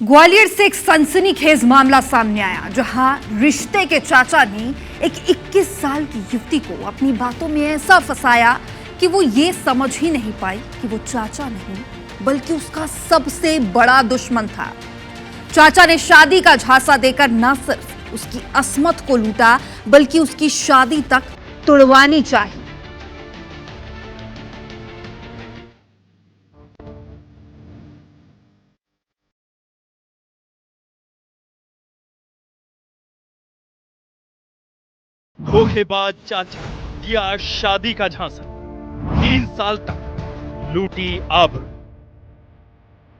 ग्वालियर से एक सनसनीखेज मामला सामने आया, जहां रिश्ते के चाचा ने एक 21 साल की युवती को अपनी बातों में ऐसा फंसाया कि वो ये समझ ही नहीं पाई कि वो चाचा नहीं बल्कि उसका सबसे बड़ा दुश्मन था। चाचा ने शादी का झांसा देकर न सिर्फ उसकी असमत को लूटा बल्कि उसकी शादी तक तुड़वानी चाहिए। धोखेबाज चाचा दिया शादी का झांसा, 3 साल तक लूटी आबरू।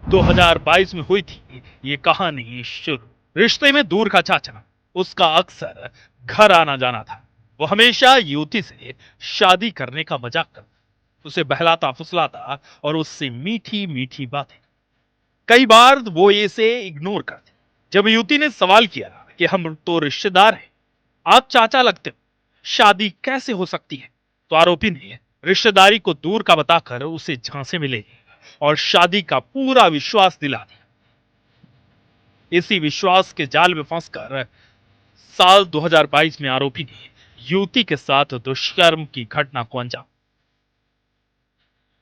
2022 में हुई थी ये कहानी शुरू। रिश्ते में दूर का चाचा, उसका अक्सर घर आना जाना था। वो हमेशा युवती से शादी करने का मजाक करता, उसे बहलाता फुसलाता और उससे मीठी मीठी बातें। कई बार वो इसे इग्नोर करते। जब युवती ने सवाल किया कि हम तो रिश्तेदार हैं, आप चाचा लगते हो, शादी कैसे हो सकती है, तो आरोपी ने रिश्तेदारी को दूर का बताकर उसे झांसे में ले और शादी का पूरा विश्वास दिला दिया। इसी विश्वास के जाल में फंसकर साल 2022 में आरोपी ने युवती के साथ दुष्कर्म की घटना को अंजाम।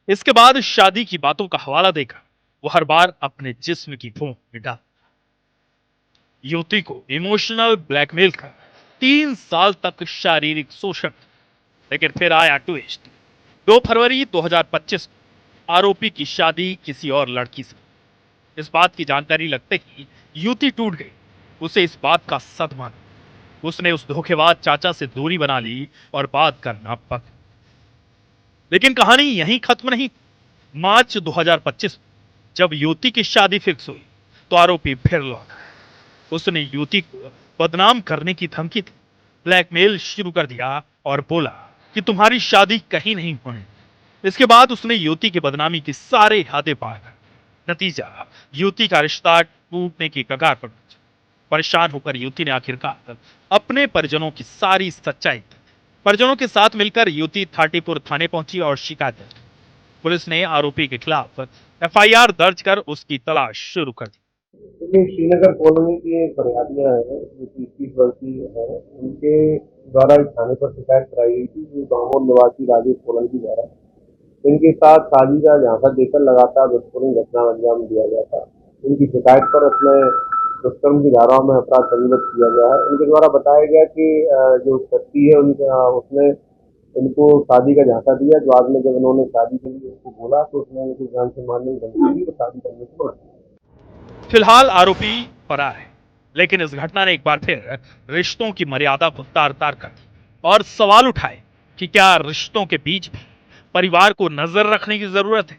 इसके बाद शादी की बातों का हवाला देकर वो हर बार अपने जिस्म की भूख मिटा, युवती को इमोशनल ब्लैकमेल कर 3 साल तक शारीरिक शोषण। लेकिन फिर आया ट्विस्ट। 2 फरवरी 2025 आरोपी की शादी किसी और लड़की से। इस बात की जानकारी लगते ही युवती टूट गई। उसे इस बात का सदमा लगा। उसने उस धोखेबाज चाचा से दूरी बना ली और बात करना बंद। लेकिन कहानी यहीं खत्म नहीं। मार्च 2025 जब युवती की शादी फिक्स हुई तो आरोपी फिर लौटा। उसने युवती को बदनाम करने की धमकी दी, ब्लैकमेल शुरू कर दिया और बोला कि तुम्हारी शादी कहीं नहीं होने। इसके बाद उसने युवती की बदनामी की सारे इरादे पार कर। नतीजा, युवती का रिश्ता टूटने की कगार पर पहुंचा। परेशान होकर युवती ने आखिरकार अपने परिजनों की सारी सच्चाई दी। परिजनों के साथ मिलकर युवती थाटीपुर थाने पहुंची और शिकायत दर्ज। पुलिस ने आरोपी के खिलाफ एफआईआर दर्ज कर उसकी तलाश शुरू कर दी। देखिए, श्रीनगर कॉलोनी की एक फरियादियाँ हैं जो कि 21 वर्षीय है। उनके द्वारा इस थाने पर शिकायत कराई गई थी जो दामोद निवासी राजेश सोलंकी द्वारा इनके साथ शादी का झांसा देकर लगातार दुष्कर्म घटना अंजाम दिया गया था। इनकी शिकायत पर उसमें दुष्कर्म की धाराओं में अपराध पंजीबद्ध किया गया है। इनके द्वारा बताया गया कि जो व्यक्ति है उसने इनको शादी का झांसा दिया। बाद में जब उन्होंने शादी के लिए उसको बोला तो उसने उनको जान से मारने की धमकी दी और शादी करने से रोक दिया। फिलहाल आरोपी फरार है, लेकिन इस घटना ने एक बार फिर रिश्तों की मर्यादा को तार तार कर दी और सवाल उठाए कि क्या रिश्तों के बीच भी परिवार को नजर रखने की जरूरत है?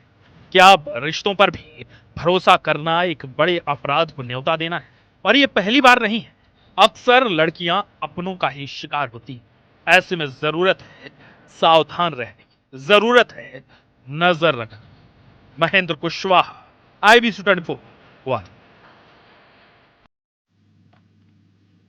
क्या अब रिश्तों पर भी भरोसा करना एक बड़े अपराध को न्योता देना है? और ये पहली बार नहीं है। अक्सर लड़कियां अपनों का ही शिकार होती हैं। ऐसे में जरूरत है सावधान रहने की, जरूरत है नजर रखने। महेंद्र कुशवाहा, IBC 24।